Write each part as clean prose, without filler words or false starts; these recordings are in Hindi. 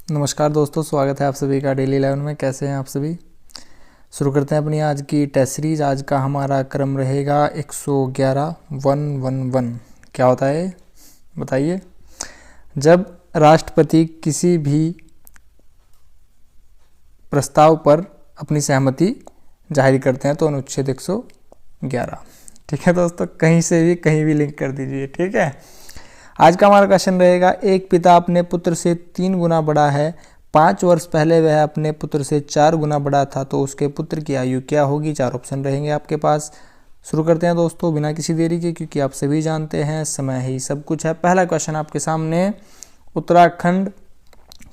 नमस्कार दोस्तों, स्वागत है आप सभी का डेली 11 में। कैसे हैं आप सभी। शुरू करते हैं अपनी आज की टेस्ट सीरीज। आज का हमारा क्रम रहेगा 111 क्या होता है बताइए। जब राष्ट्रपति किसी भी प्रस्ताव पर अपनी सहमति जाहिर करते हैं तो अनुच्छेद 111। ठीक है दोस्तों, कहीं से भी कहीं भी लिंक कर दीजिए। ठीक है, आज का हमारा क्वेश्चन रहेगा, एक पिता अपने पुत्र से 3 गुना बड़ा है। 5 वर्ष पहले वह अपने पुत्र से 4 गुना बड़ा था, तो उसके पुत्र की आयु क्या होगी। 4 ऑप्शन रहेंगे आपके पास। शुरू करते हैं दोस्तों बिना किसी देरी के, क्योंकि आप सभी जानते हैं समय ही सब कुछ है। पहला क्वेश्चन आपके सामने, उत्तराखंड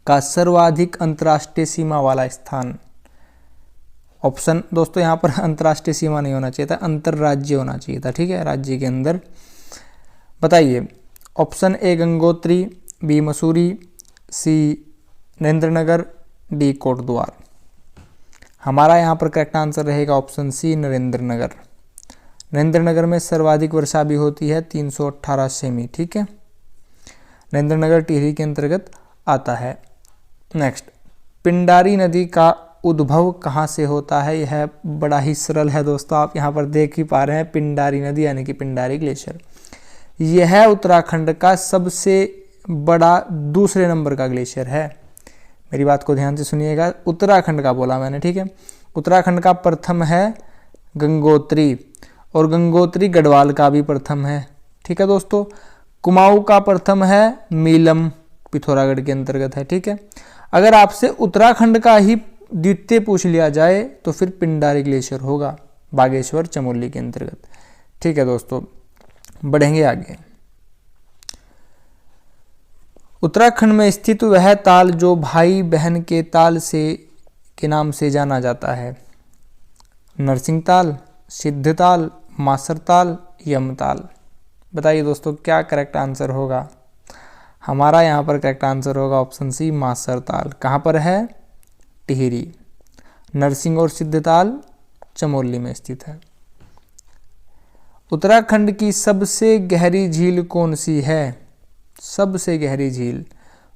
का सर्वाधिक अंतर्राष्ट्रीय सीमा वाला स्थान। ऑप्शन दोस्तों यहाँ पर अंतर्राष्ट्रीय सीमा नहीं होना चाहिए था, अंतर्राज्य होना चाहिए था। ठीक है, राज्य के अंदर। बताइए। Option A Gangotri, B Mussoorie, C Narendranagar, D Kotdwar. हमारा यहाँ पर करेक्ट आंसर रहेगा ऑप्शन सी नरेंद्रनगर। नरेंद्रनगर में सर्वाधिक वर्षा भी होती है 318 सेमी। ठीक है, नरेंद्रनगर टिहरी के अंतर्गत आता है। नेक्स्ट, पिंडारी नदी का उद्भव कहाँ से होता है। यह बड़ा ही सरल है दोस्तों, आप यहाँ पर देख ही पा रहे हैं। पिंडारी नदी यानी कि पिंडारी ग्लेशियर, यह उत्तराखंड का सबसे बड़ा दूसरे नंबर का ग्लेशियर है। मेरी बात को ध्यान से सुनिएगा, उत्तराखंड का बोला मैंने। ठीक है, उत्तराखंड का प्रथम है गंगोत्री, और गंगोत्री गढ़वाल का भी प्रथम है। ठीक है दोस्तों, कुमाऊं का प्रथम है मीलम, पिथौरागढ़ के अंतर्गत है। ठीक है, अगर आपसे उत्तराखंड का ही द्वितीय पूछ लिया जाए तो फिर पिंडारी ग्लेशियर होगा, बागेश्वर चमोली के अंतर्गत। ठीक है दोस्तों, बढ़ेंगे आगे। उत्तराखंड में स्थित वह ताल जो भाई बहन के ताल से के नाम से जाना जाता है। नरसिंह ताल, सिद्ध ताल, मासर ताल, यम ताल। बताइए दोस्तों क्या करेक्ट आंसर होगा। हमारा यहाँ पर करेक्ट आंसर होगा ऑप्शन सी मासर ताल। कहाँ पर है, टिहरी। नरसिंह और सिद्ध ताल चमोली में स्थित है। उत्तराखंड की सबसे गहरी झील कौन सी है। सबसे गहरी झील,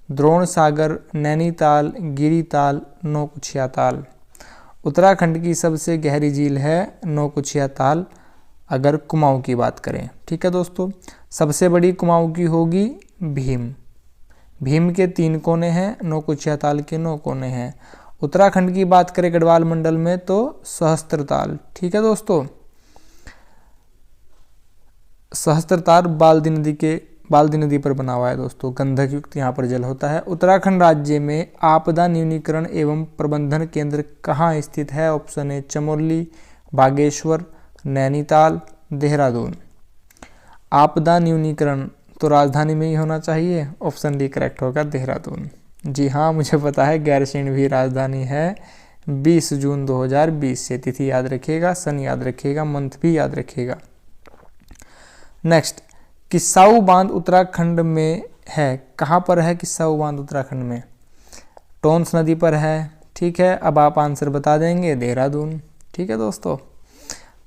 द्रोण सागर, नैनीताल, गिरिताल, नौकुचिया ताल। उत्तराखंड की सबसे गहरी झील है नौकुचिया ताल, अगर कुमाऊं की बात करें। ठीक है दोस्तों, सबसे बड़ी कुमाऊं की होगी भीम। भीम के 3 कोने हैं, नौकुचिया ताल के 9 कोने हैं। उत्तराखंड की बात करें गढ़वाल मंडल में तो सहस्त्रताल। ठीक है दोस्तों, सहस्त्रताल बाल्दी नदी पर बना हुआ है दोस्तों। गंधक युक्त यहाँ पर जल होता है। उत्तराखंड राज्य में आपदा न्यूनीकरण एवं प्रबंधन केंद्र कहाँ स्थित है। Option A Chamoli, Bageshwar, Nainital, Dehradun. आपदा न्यूनीकरण तो राजधानी में ही होना चाहिए। ऑप्शन डी करेक्ट होगा, देहरादून। जी हाँ, मुझे पता है, गैरसैंण भी राजधानी है। 20 जून 2020 से। तिथि याद रखिएगा, सन याद रखिएगा, मंथ भी याद रखिएगा। नेक्स्ट, किस्साऊ बांध उत्तराखंड में है। कहाँ पर है किस्साऊ बांध उत्तराखंड में। टोंस नदी पर है। ठीक है, अब आप आंसर बता देंगे, देहरादून। ठीक है दोस्तों,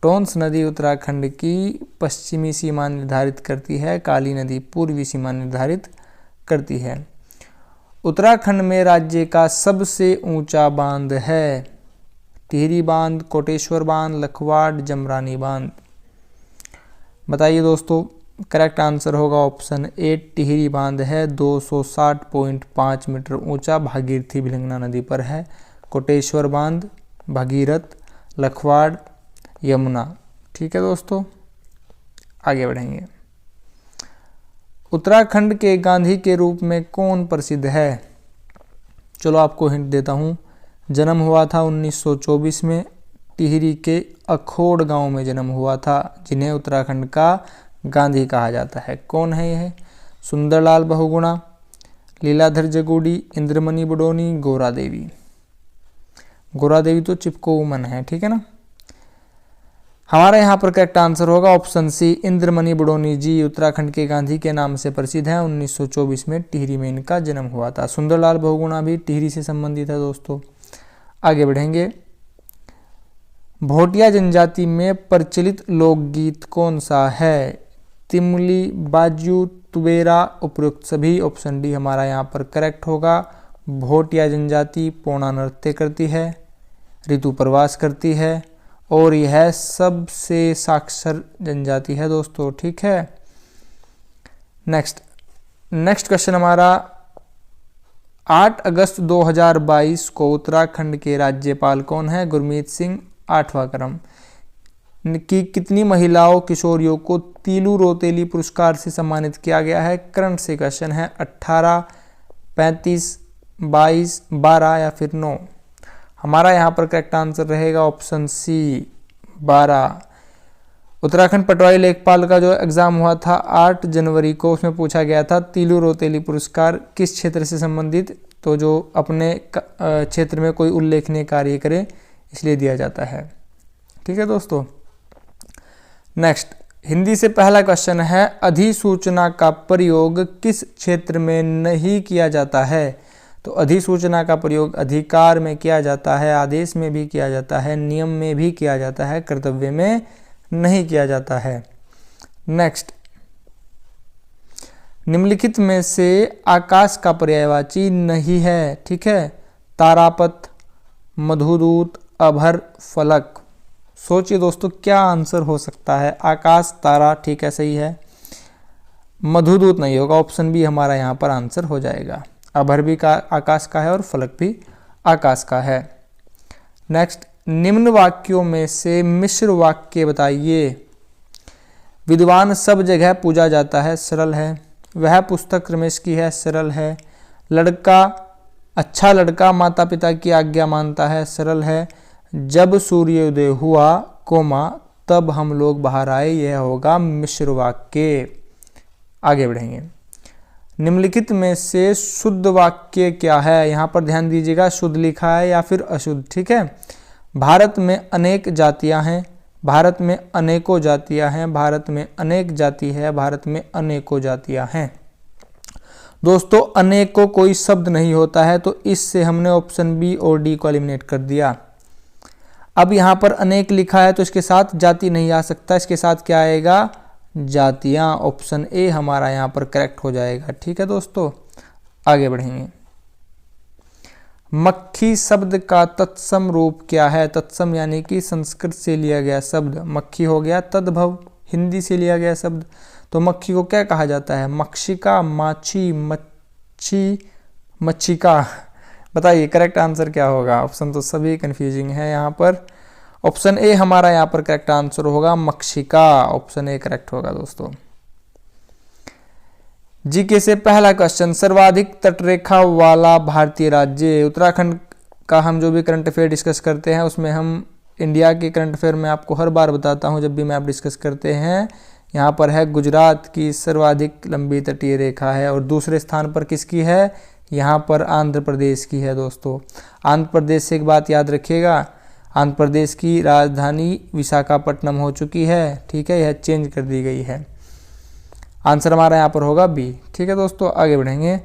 टोंस नदी उत्तराखंड की पश्चिमी सीमा निर्धारित करती है, काली नदी पूर्वी सीमा निर्धारित करती है। उत्तराखंड में राज्य का सबसे ऊंचा बांध है। टिहरी बांध, कोटेश्वर बांध, लखवाड़, जमरानी बांध। बताइए दोस्तों, करेक्ट आंसर होगा ऑप्शन ए टिहरी बांध है। 260.5 मीटर ऊंचा, भागीरथी भिलंगना नदी पर है। कोटेश्वर बांध, भगीरथ, लखवाड़, यमुना। ठीक है दोस्तों, आगे बढ़ेंगे। उत्तराखंड के गांधी के रूप में कौन प्रसिद्ध है। चलो आपको हिंट देता हूँ। जन्म हुआ था 1924 में, टिहरी के अखोड़ गांव में जन्म हुआ था, जिन्हें उत्तराखंड का गांधी कहा जाता है। कौन है यह। सुंदरलाल बहुगुणा, लीलाधर जगोडी, इंद्रमणि बडोनी, गोरा देवी। गोरा देवी तो चिपको वुमन है। ठीक है ना। हमारा यहाँ पर करेक्ट आंसर होगा ऑप्शन सी इंद्रमणि बडोनी जी उत्तराखंड के गांधी के नाम से प्रसिद्ध है। 1924 में टिहरी में इनका जन्म हुआ था। सुंदरलाल बहुगुणा भी टिहरी से संबंधित है दोस्तों। आगे बढ़ेंगे। भोटिया जनजाति में प्रचलित लोकगीत कौन सा है। तिमली, बाजू, तुबेरा, उपरोक्त सभी। ऑप्शन डी हमारा यहाँ पर करेक्ट होगा, भोटिया जनजाति पौना नृत्य करती है, ऋतु प्रवास करती है और यह सबसे साक्षर जनजाति है दोस्तों। ठीक है, नेक्स्ट क्वेश्चन हमारा 8 अगस्त 2022 को उत्तराखंड के राज्यपाल कौन है? गुरमीत सिंह। 8वां क्रम की कितनी महिलाओं किशोरियों को तीलू रोतेली पुरस्कार से सम्मानित किया गया है? करंट से क्वेश्चन है। 18, 35, 22, 12 या फिर 9? हमारा यहाँ पर करेक्ट आंसर रहेगा ऑप्शन सी 12। उत्तराखंड पटवारी लेखपाल का जो एग्जाम हुआ था 8 जनवरी को, उसमें पूछा गया था तीलू रोतेली पुरस्कार किस क्षेत्र से संबंधित, तो जो अपने क्षेत्र में कोई उल्लेखनीय कार्य करे इसलिए दिया जाता है। ठीक है दोस्तों, नेक्स्ट हिंदी से पहला क्वेश्चन है अधिसूचना का प्रयोग किस क्षेत्र में नहीं किया जाता है? तो अधिसूचना का प्रयोग अधिकार में किया जाता है, आदेश में भी किया जाता है, नियम में भी किया जाता है, कर्तव्य में नहीं किया जाता है। नेक्स्ट, निम्नलिखित में से आकाश का पर्यायवाची नहीं है। ठीक है, तारापथ, मधुदूत, अभर, फलक। सोचिए दोस्तों क्या आंसर हो सकता है? आकाश, तारा, ठीक है सही है। मधुदूत नहीं होगा, ऑप्शन बी हमारा यहाँ पर आंसर हो जाएगा। अभर भी का आकाश का है और फलक भी आकाश का है। नेक्स्ट, निम्न वाक्यों में से मिश्र वाक्य बताइए। विद्वान सब जगह पूजा जाता है, सरल है। वह पुस्तक रमेश की है, सरल है। लड़का, अच्छा लड़का माता पिता की आज्ञा मानता है, सरल है। जब सूर्योदय हुआ कोमा तब हम लोग बाहर आए, यह होगा मिश्र वाक्य। आगे बढ़ेंगे। निम्नलिखित में से शुद्ध वाक्य क्या है? यहाँ पर ध्यान दीजिएगा, शुद्ध लिखा है या फिर अशुद्ध। ठीक है, भारत में अनेक जातियां हैं, भारत में अनेकों जातियां हैं, भारत में अनेक जाति है, भारत में अनेकों जातियां हैं। दोस्तों अनेकों कोई शब्द नहीं होता है, तो इससे हमने ऑप्शन बी और डी को एलिमिनेट कर दिया। अब यहाँ पर अनेक लिखा है तो इसके साथ जाति नहीं आ सकता, इसके साथ क्या आएगा? जातियां। ऑप्शन ए हमारा यहाँ पर करेक्ट हो जाएगा। ठीक है दोस्तों, आगे बढ़ेंगे। मक्खी शब्द का तत्सम रूप क्या है? तत्सम यानी कि संस्कृत से लिया गया शब्द, मक्खी हो गया तद्भव हिंदी से लिया गया शब्द। तो मक्खी को क्या कहा जाता है? मक्षिका, माछी, मच्छी, मच्छिका। बताइए करेक्ट आंसर क्या होगा? ऑप्शन तो सभी कंफ्यूजिंग है यहाँ पर। ऑप्शन ए हमारा यहाँ पर करेक्ट आंसर होगा, मक्षिका। ऑप्शन ए करेक्ट होगा दोस्तों। जीके से पहला क्वेश्चन, सर्वाधिक तटरेखा वाला भारतीय राज्य। उत्तराखंड का हम जो भी करंट अफेयर डिस्कस करते हैं उसमें हम इंडिया के करंट अफेयर में आपको हर बार बताता हूं जब भी मैप डिस्कस करते हैं। यहाँ पर है गुजरात की सर्वाधिक लंबी तटीय रेखा है और दूसरे स्थान पर किसकी है? यहाँ पर आंध्र प्रदेश की है दोस्तों। आंध्र प्रदेश से एक बात याद रखिएगा, आंध्र प्रदेश की राजधानी विशाखापट्टनम हो चुकी है। ठीक है, यह चेंज कर दी गई है। आंसर हमारा यहाँ पर होगा बी। ठीक है दोस्तों, आगे बढ़ेंगे।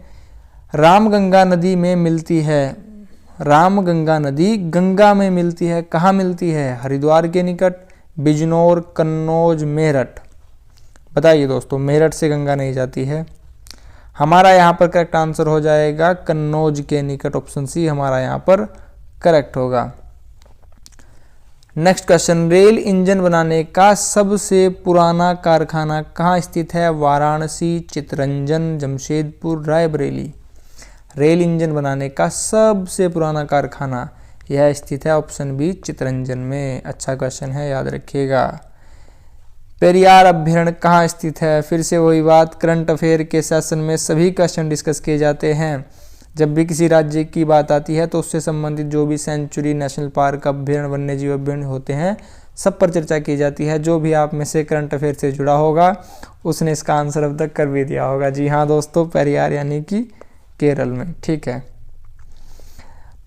रामगंगा नदी में मिलती है। रामगंगा नदी गंगा में मिलती है, कहाँ मिलती है? हरिद्वार के निकट, बिजनौर, कन्नौज, मेरठ। बताइए दोस्तों, मेरठ से गंगा नहीं जाती है। हमारा यहाँ पर करेक्ट आंसर हो जाएगा कन्नौज के निकट। ऑप्शन सी हमारा यहाँ पर करेक्ट होगा। नेक्स्ट क्वेश्चन, रेल इंजन बनाने का सबसे पुराना कारखाना कहाँ स्थित है? वाराणसी, चितरंजन, जमशेदपुर, रायबरेली। रेल इंजन बनाने का सबसे पुराना कारखाना यह स्थित है ऑप्शन बी, चितरंजन में। अच्छा क्वेश्चन है, याद रखिएगा। पेरियार अभ्यारण्य कहाँ स्थित है? फिर से वही बात, करंट अफेयर के सेशन में सभी क्वेश्चन डिस्कस किए जाते हैं। जब भी किसी राज्य की बात आती है तो उससे संबंधित जो भी सेंचुरी, नेशनल पार्क, अभ्यारण्य, वन्य जीव अभ्यारण्य होते हैं सब पर चर्चा की जाती है। जो भी आप में से करंट अफेयर से जुड़ा होगा उसने इसका आंसर अब तक कर भी दिया होगा। जी हाँ दोस्तों, पेरियार यानी कि केरल में। ठीक है,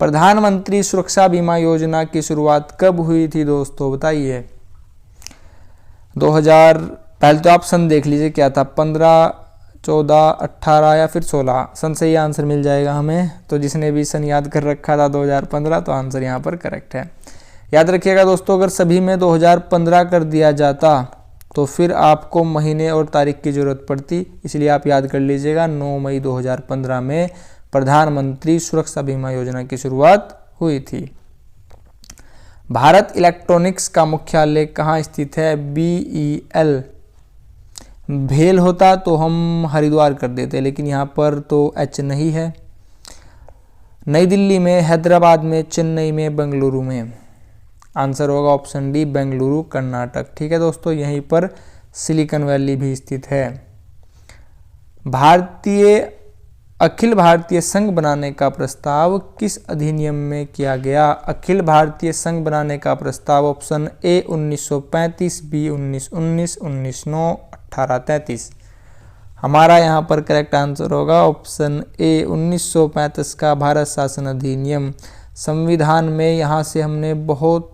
प्रधानमंत्री सुरक्षा बीमा योजना की शुरुआत कब हुई थी दोस्तों? बताइए। 2000, पहले तो आप सन देख लीजिए क्या था, 15, 14, 18 या फिर 16 सन से ही आंसर मिल जाएगा हमें। तो जिसने भी सन याद कर रखा था 2015, तो आंसर यहाँ पर करेक्ट है। याद रखिएगा दोस्तों, अगर सभी में 2015 कर दिया जाता तो फिर आपको महीने और तारीख की ज़रूरत पड़ती, इसलिए आप याद कर लीजिएगा 9 मई 2015 में प्रधानमंत्री सुरक्षा बीमा योजना की शुरुआत हुई थी। भारत इलेक्ट्रॉनिक्स का मुख्यालय कहाँ स्थित है? BEL। भेल होता तो हम हरिद्वार कर देते, लेकिन यहाँ पर तो H नहीं है। नई दिल्ली में, हैदराबाद में, चेन्नई में, बेंगलुरु में। आंसर होगा ऑप्शन डी, बेंगलुरु कर्नाटक। ठीक है दोस्तों, यहीं पर सिलिकॉन वैली भी स्थित है। अखिल भारतीय संघ बनाने का प्रस्ताव किस अधिनियम में किया गया? अखिल भारतीय संघ बनाने का प्रस्ताव ऑप्शन ए 1935, बी 1919, 1909, 1833। हमारा यहाँ पर करेक्ट आंसर होगा ऑप्शन ए 1935 का भारत शासन अधिनियम। संविधान में यहाँ से हमने बहुत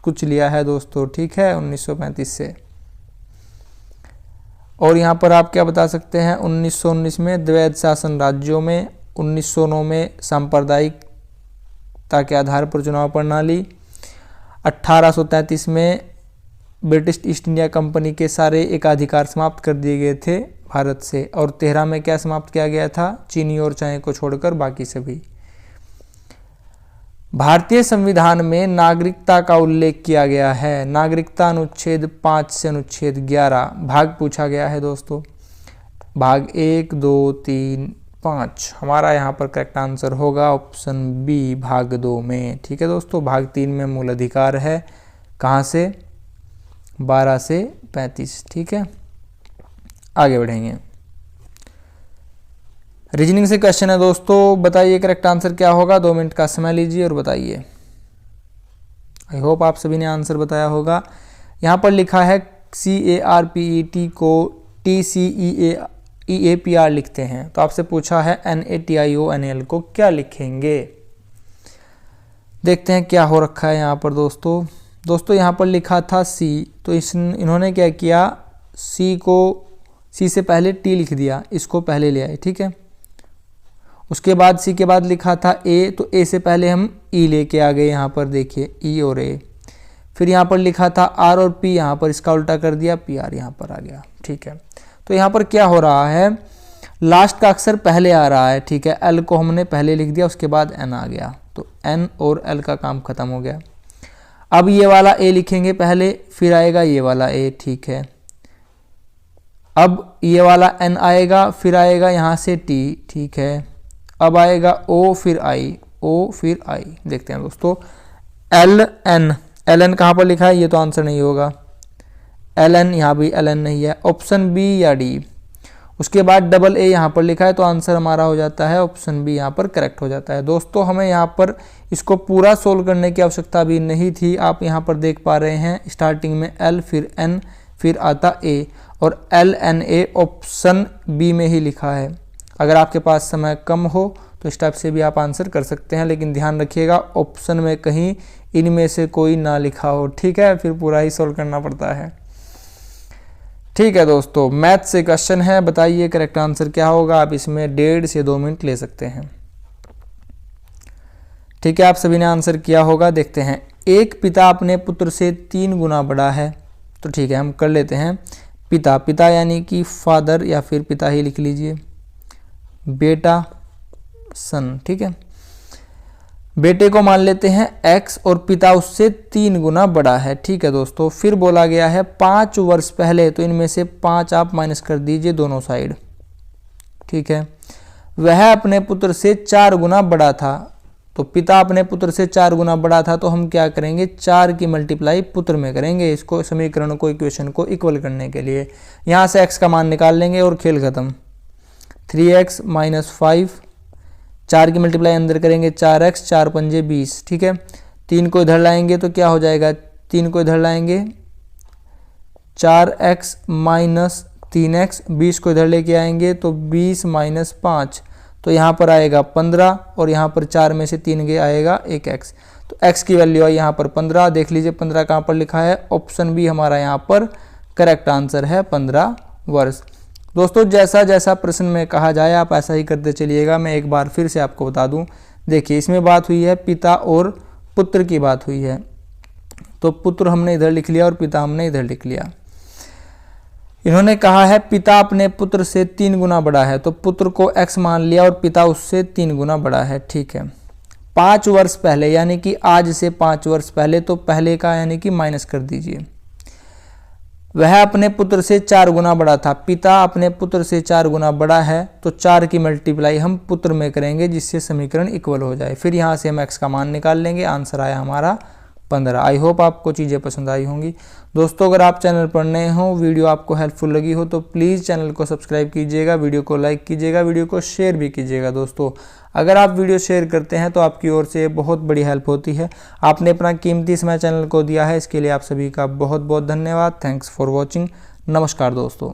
कुछ लिया है दोस्तों, ठीक है, 1935 से। और यहाँ पर आप क्या बता सकते हैं? 1919 में द्वैध शासन राज्यों में, 1909 में सांप्रदायिकता के आधार पर चुनाव प्रणाली, 1833 में ब्रिटिश ईस्ट इंडिया कंपनी के सारे एकाधिकार समाप्त कर दिए गए थे भारत से, और 13 में क्या समाप्त किया गया था? चीनी और चाय को छोड़कर बाकी सभी। भारतीय संविधान में नागरिकता का उल्लेख किया गया है। नागरिकता अनुच्छेद 5 से अनुच्छेद 11। भाग पूछा गया है दोस्तों, भाग 1, 2, 3, 5। हमारा यहाँ पर करेक्ट आंसर होगा ऑप्शन बी, भाग 2 में। ठीक है दोस्तों, भाग 3 में मूल अधिकार है। कहाँ से? 12 से 35। ठीक है, आगे बढ़ेंगे। रीजनिंग से क्वेश्चन है दोस्तों, बताइए करेक्ट आंसर क्या होगा। 2 मिनट का समय लीजिए और बताइए। आई होप आप सभी ने आंसर बताया होगा। यहाँ पर लिखा है CARPET को TCEAPR लिखते हैं, तो आपसे पूछा है NATIONAL को क्या लिखेंगे। देखते हैं क्या हो रखा है यहाँ पर दोस्तों यहाँ पर लिखा था C, तो इन्होंने क्या किया, C से पहले T लिख दिया, इसको पहले ले आए। ठीक है, उसके बाद C के बाद लिखा था A, तो A से पहले हम E लेके आ गए। यहाँ पर देखिए E और A। फिर यहाँ पर लिखा था R और P, यहाँ पर इसका उल्टा कर दिया, PR यहाँ पर आ गया। ठीक है, तो यहाँ पर क्या हो रहा है, लास्ट का अक्षर पहले आ रहा है। ठीक है, L को हमने पहले लिख दिया, उसके बाद N आ गया, तो N और L का काम खत्म हो गया। अब ये वाला A लिखेंगे पहले, फिर आएगा ये वाला A। ठीक है, अब ये वाला N आएगा, फिर आएगा यहाँ से T। ठीक है, अब आएगा O, फिर I, O फिर I। देखते हैं दोस्तों, LN कहाँ पर लिखा है? ये तो आंसर नहीं होगा। LN, यहाँ भी LN नहीं है। ऑप्शन B या D। उसके बाद डबल A यहाँ पर लिखा है, तो आंसर हमारा हो जाता है ऑप्शन B, यहाँ पर करेक्ट हो जाता है। दोस्तों हमें यहाँ पर इसको पूरा सोल्व करने की आवश्यकता भी नहीं थी। आप यहाँ पर देख पा रहे हैं, स्टार्टिंग में L, फिर N, फिर आता A, और LNA ऑप्शन B में ही लिखा है। अगर आपके पास समय कम हो तो इस टाइप से भी आप आंसर कर सकते हैं, लेकिन ध्यान रखिएगा ऑप्शन में कहीं इनमें से कोई ना लिखा हो। ठीक है, फिर पूरा ही सॉल्व करना पड़ता है। ठीक है दोस्तों, मैथ से क्वेश्चन है, बताइए करेक्ट आंसर क्या होगा। आप इसमें 1.5 से 2 मिनट ले सकते हैं। ठीक है, आप सभी ने आंसर किया होगा। देखते हैं, एक पिता अपने पुत्र से 3 गुना बड़ा है। तो ठीक है, हम कर लेते हैं। पिता यानी कि फादर, या फिर पिता ही लिख लीजिए, बेटा सन। ठीक है, बेटे को मान लेते हैं X, और पिता उससे 3 गुना बड़ा है। ठीक है दोस्तों, फिर बोला गया है 5 वर्ष पहले, तो इनमें से 5 आप माइनस कर दीजिए दोनों साइड। ठीक है, वह अपने पुत्र से 4 गुना बड़ा था। तो पिता अपने पुत्र से 4 गुना बड़ा था, तो हम क्या करेंगे, 4 की मल्टीप्लाई पुत्र में करेंगे, इसको समीकरण को, इक्वेशन को इक्वल करने के लिए। यहाँ से X का मान निकाल लेंगे और खेल खत्म। 3x - 5, 4 की मल्टीप्लाई अंदर करेंगे, 4x, 4 पंजे 20। ठीक है, 3 को इधर लाएंगे तो क्या हो जाएगा, 3 को इधर लाएंगे, 4x - 3x, 20 को इधर लेके आएंगे तो 20 - 5, तो यहाँ पर आएगा 15, और यहाँ पर 4 में से 3 के आएगा 1x। तो x की वैल्यू आई यहाँ पर 15। देख लीजिए 15 कहाँ पर लिखा है, ऑप्शन बी हमारा यहाँ पर करेक्ट आंसर है, 15 वर्ष। दोस्तों जैसा जैसा प्रश्न में कहा जाए आप ऐसा ही करते चलिएगा। मैं एक बार फिर से आपको बता दूं, देखिए इसमें बात हुई है पिता और पुत्र की बात हुई है, तो पुत्र हमने इधर लिख लिया और पिता हमने इधर लिख लिया। इन्होंने कहा है पिता अपने पुत्र से 3 गुना बड़ा है, तो पुत्र को x मान लिया और पिता उससे 3 गुना बड़ा है। ठीक है, 5 वर्ष पहले यानी कि आज से 5 वर्ष पहले, तो पहले का यानी कि माइनस कर दीजिए। वह अपने पुत्र से 4 गुना बड़ा था, पिता अपने पुत्र से 4 गुना बड़ा है, तो 4 की मल्टीप्लाई हम पुत्र में करेंगे जिससे समीकरण इक्वल हो जाए। फिर यहाँ से हम x का मान निकाल लेंगे, आंसर आया हमारा 15। आई होप आपको चीज़ें पसंद आई होंगी। दोस्तों अगर आप चैनल पर नए हो, वीडियो आपको हेल्पफुल लगी हो तो प्लीज़ चैनल को सब्सक्राइब कीजिएगा, वीडियो को लाइक कीजिएगा, वीडियो को शेयर भी कीजिएगा। दोस्तों अगर आप वीडियो शेयर करते हैं तो आपकी ओर से बहुत बड़ी हेल्प होती है। आपने अपना कीमती समय चैनल को दिया है, इसके लिए आप सभी का बहुत बहुत धन्यवाद। Thanks for watching. नमस्कार दोस्तों।